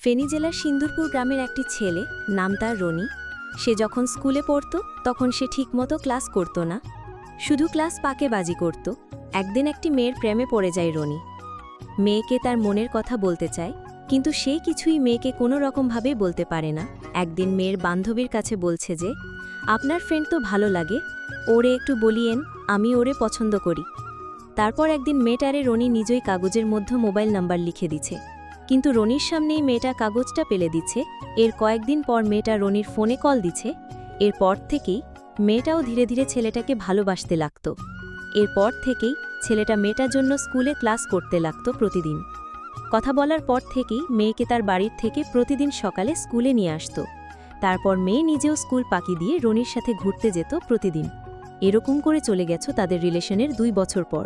ফেনী জেলার সিন্দুরপুর গ্রামের একটি ছেলে, নাম তার রনি। সে যখন স্কুলে পড়ত তখন সে ঠিকমতো ক্লাস করত না, শুধু ক্লাস পাকেবাজি করত। একদিন একটি মেয়ের প্রেমে পড়ে যায় রনি। মেয়েকে তার মনের কথা বলতে চায়, কিন্তু সে কিছুই মেয়েকে কোনো রকমভাবে বলতে পারে না। একদিন মেয়ের বান্ধবীর কাছে বলছে যে, আপনার ফ্রেন্ড তো ভালো লাগে, ওরে একটু বলিয়েন, আমি ওরে পছন্দ করি। তারপর একদিন মেয়েটারে রনি নিজেই কাগজের মধ্যে মোবাইল নাম্বার লিখে দিছে, কিন্তু রনির সামনেই মেয়েটা কাগজটা পেলে দিচ্ছে। এর কয়েকদিন পর মেয়েটা রনির ফোনে কল দিছে। এরপর থেকেই মেয়েটাও ধীরে ধীরে ছেলেটাকে ভালোবাসতে লাগত। এরপর থেকেই ছেলেটা মেয়েটার জন্য স্কুলে ক্লাস করতে লাগত প্রতিদিন। কথা বলার পর থেকেই মেয়েকে তার বাড়ির থেকে প্রতিদিন সকালে স্কুলে নিয়ে আসত। তারপর মেয়ে নিজেও স্কুল পাকি দিয়ে রনির সাথে ঘুরতে যেত প্রতিদিন। এরকম করে চলে গেছে তাদের রিলেশনের 2 বছর পর।